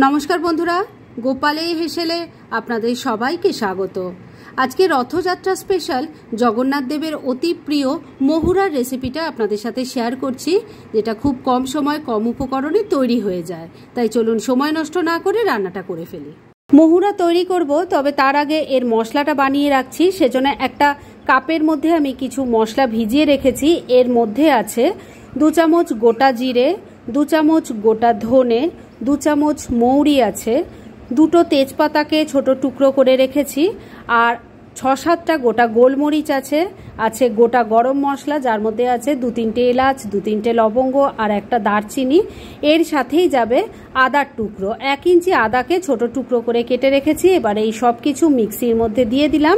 নমস্কার বন্ধুরা, গোপালে হেসেলে আপনাদের সবাইকে স্বাগত। আজকে রথযাত্রা স্পেশাল জগন্নাথ দেবের অতি প্রিয় মহুরার রেসিপিটা আপনাদের সাথে শেয়ার করছি, যেটা খুব কম সময় কম উপকরণে তৈরি হয়ে যায়। তাই চলুন সময় নষ্ট না করে রান্নাটা করে ফেলি। মহুরা তৈরি করব, তবে তার আগে এর মশলাটা বানিয়ে রাখছি। সেজন্য একটা কাপের মধ্যে আমি কিছু মশলা ভিজিয়ে রেখেছি। এর মধ্যে আছে 2 চামচ গোটা জিরে, 2 চামচ গোটা ধনে, 2 চামচ মৌরি আছে, 2টো তেজপাতাকে ছোট টুকরো করে রেখেছি, আর 6-7টা গোটা গোলমরিচ আছে গোটা গরম মশলা, যার মধ্যে আছে 2-3টে এলাচ, 2-3টে লবঙ্গ আর একটা দারচিনি। এর সাথেই যাবে আদার টুকরো, 1 ইঞ্চি আদাকে ছোট টুকরো করে কেটে রেখেছি। এবার এই সব কিছু মিক্সির মধ্যে দিয়ে দিলাম,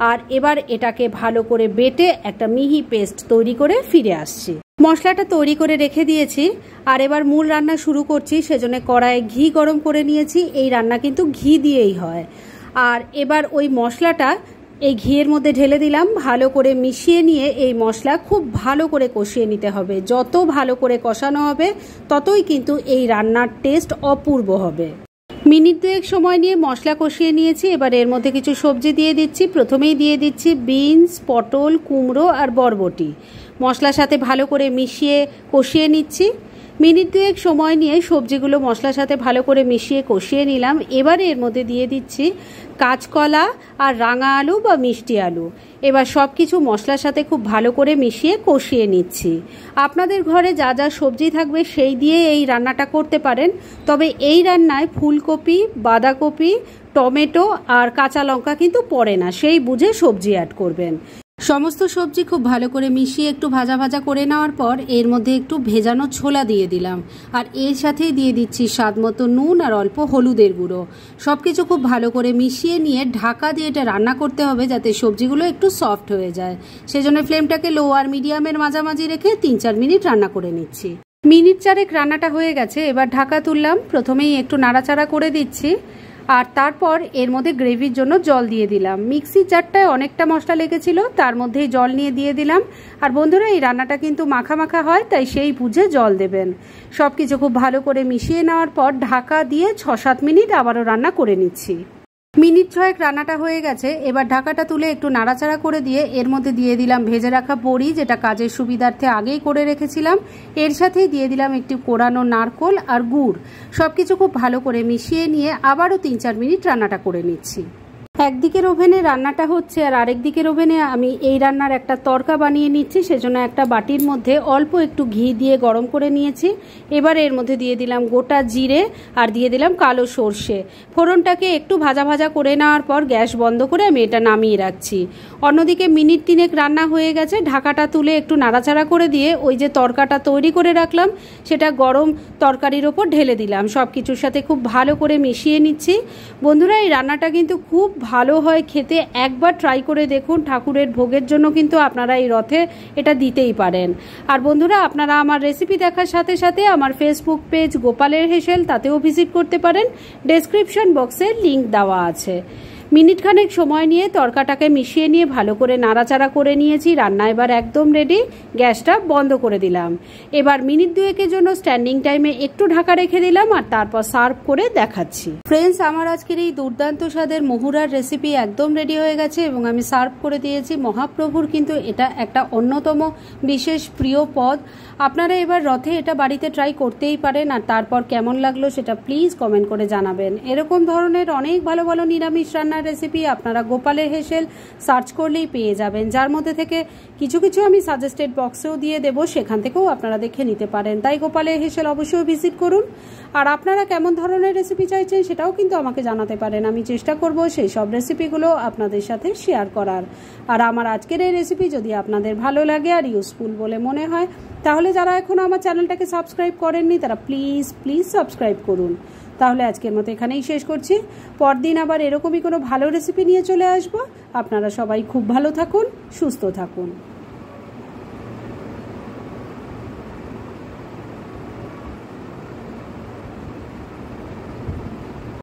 আর এবার এটাকে ভালো করে বেটে একটা মিহি পেস্ট তৈরি করে ফিরে আসছি। মশলাটা তৈরি করে রেখে দিয়েছি, আর এবার মূল রান্না শুরু করছি। সেজন্য কড়াইয়ে ঘি গরম করে নিয়েছি। এই রান্না কিন্তু ঘি দিয়েই হয়। আর এবার ওই মশলাটা এই ঘিয়ের মধ্যে ঢেলে দিলাম, ভালো করে মিশিয়ে নিয়ে এই মশলা খুব ভালো করে কষিয়ে নিতে হবে। যত ভালো করে কষানো হবে ততই কিন্তু এই রান্নার টেস্ট অপূর্ব হবে। মিনিট 2 সময় নিয়ে মশলা কষিয়ে নিয়েছি। এবার এর মধ্যে কিছু সবজি দিয়ে দিচ্ছি। প্রথমেই দিয়ে দিচ্ছি বিনস, পটল, কুমড়ো আর বরবটি। মশলার সাথে ভালো করে মিশিয়ে কষিয়ে নিচ্ছি। মিনিট 2 সময় নিয়ে সবজিগুলো মশলার সাথে ভালো করে মিশিয়ে কষিয়ে নিলাম। এবারে এর মধ্যে দিয়ে দিচ্ছি কাঁচকলা আর রাঙা আলু বা মিষ্টি আলু। এবার সব কিছু মশলার সাথে খুব ভালো করে মিশিয়ে কষিয়ে নিচ্ছি। আপনাদের ঘরে যা যা সবজি থাকবে সেই দিয়ে এই রান্নাটা করতে পারেন, তবে এই রান্নায় ফুলকপি, বাঁধাকপি, টমেটো আর কাঁচা লঙ্কা কিন্তু পড়ে না, সেই বুঝে সবজি অ্যাড করবেন। সমস্ত সবজি খুব ভালো করে মিশিয়ে একটু ভাজা ভাজা করে নেওয়ার পর এর মধ্যে একটু ভেজানো ছোলা দিয়ে দিলাম, আর এর সাথেই দিয়ে দিচ্ছি স্বাদ মতো নুন আর অল্প হলুদের গুঁড়ো। সব কিছু খুব ভালো করে মিশিয়ে নিয়ে ঢাকা দিয়ে এটা রান্না করতে হবে, যাতে সবজিগুলো একটু সফট হয়ে যায়। সেজন্য ফ্লেমটাকে লো আর মিডিয়ামের মাঝামাঝি রেখে 3-4 মিনিট রান্না করে নিচ্ছি। মিনিট 4 রান্নাটা হয়ে গেছে। এবার ঢাকা তুললাম। প্রথমেই একটু নাড়াচাড়া করে দিচ্ছি, আর তারপর এর মধ্যে গ্রেভির জন্য জল দিয়ে দিলাম। মিক্সির জারটায় অনেকটা মশলা লেগেছিল, তার মধ্যেই জল নিয়ে দিয়ে দিলাম। আর বন্ধুরা, এই রান্নাটা কিন্তু মাখা মাখা হয়, তাই সেই বুঝে জল দেবেন। সব কিছু খুব ভালো করে মিশিয়ে নেওয়ার পর ঢাকা দিয়ে 6-7 মিনিট আবারও রান্না করে নিচ্ছি। মিনিট 6 রান্নাটা হয়ে গেছে। এবার ঢাকাটা তুলে একটু নাড়াচাড়া করে দিয়ে এর মধ্যে দিয়ে দিলাম ভেজে রাখা বড়ি, যেটা কাজের সুবিধার্থে আগেই করে রেখেছিলাম। এর সাথেই দিয়ে দিলাম একটু কোরানো নারকোল আর গুড়। সব কিছু খুব ভালো করে মিশিয়ে নিয়ে আবারও 3-4 মিনিট রান্নাটা করে নিচ্ছি। একদিকের ওভেনে রান্নাটা হচ্ছে, আর আরেক দিকের ওভেনে আমি এই রান্নার একটা তড়কা বানিয়ে নিচ্ছি। সেজন্য একটা বাটির মধ্যে অল্প একটু ঘি দিয়ে গরম করে নিয়েছি। এবার এর মধ্যে দিয়ে দিলাম গোটা জিরে আর দিয়ে দিলাম কালো সর্ষে। ফোড়নটাকে একটু ভাজা ভাজা করে নেওয়ার পর গ্যাস বন্ধ করে আমি এটা নামিয়ে রাখছি। অন্যদিকে মিনিট 3 রান্না হয়ে গেছে। ঢাকাটা তুলে একটু নাড়াচাড়া করে দিয়ে ওই যে তড়কাটা তৈরি করে রাখলাম সেটা গরম তরকারির ওপর ঢেলে দিলাম। সব কিছুর সাথে খুব ভালো করে মিশিয়ে নিচ্ছি। বন্ধুরা, এই রান্নাটা কিন্তু খুব ভালো হয় খেতে, একবার ট্রাই করে দেখুন। ঠাকুরের ভোগের জন্য কিন্তু আপনারা এই রথে এটা দিতেই পারেন। আর বন্ধুরা, আপনারা আমার রেসিপি দেখার সাথে সাথে আমার ফেসবুক পেজ গোপালের হেসেল, তাতেও ভিজিট করতে পারেন। ডেসক্রিপশন বক্সে লিংক দেওয়া আছে। মিনিট খানেক সময় নিয়ে তরকাটাকে মিশিয়ে নিয়ে ভালো করে নাড়াচাড়া করে নিয়েছি। রান্না এবার একদম রেডি। গ্যাসটা বন্ধ করে দিলাম। এবার মিনিট 2 জন্য স্ট্যান্ডিং টাইমে একটু ঢাকা রেখে দিলাম, আর তারপর সার্ভ করে দেখাচ্ছি। ফ্রেন্ডস, আমার আজকের এই দুর্দান্ত স্বাদের মহুরার রেসিপি একদম রেডি হয়ে গেছে এবং আমি সার্ভ করে দিয়েছি। মহাপ্রভুর কিন্তু এটা একটা অন্যতম বিশেষ প্রিয় পদ। আপনারা এবার রথে এটা বাড়িতে ট্রাই করতেই পারেন, আর তারপর কেমন লাগলো সেটা প্লিজ কমেন্ট করে জানাবেন। এরকম ধরনের অনেক ভালো ভালো নিরামিষ রান্নার রেসিপি আপনারা গোপালের হেসেল সার্চ করলেই পেয়ে যাবেন, যার মধ্যে থেকে কিছু কিছু আমি সাজেস্টেড বক্সেও দিয়ে দেবো, সেখান থেকেও আপনারা দেখে নিতে পারেন। তাই গোপালের হেসেল অবশ্যই ভিজিট করুন। আর আপনারা কেমন ধরনের রেসিপি চাইছেন সেটাও কিন্তু আমাকে জানাতে পারেন। আমি চেষ্টা করব সেই সব রেসিপিগুলো আপনাদের সাথে শেয়ার করার। আর আমার আজকের এই রেসিপি যদি আপনাদের ভালো লাগে আর ইউজফুল বলে মনে হয়, তাহলে যারা এখনও আমার চ্যানেলটাকে সাবস্ক্রাইব করেননি তারা প্লিজ সাবস্ক্রাইব করুন। তাহলে আজকের মতো এখানেই শেষ করছি। পরদিন আবার এরকমই কোনো ভালো রেসিপি নিয়ে চলে আসবো। আপনারা সবাই খুব ভালো থাকুন, সুস্থ থাকুন।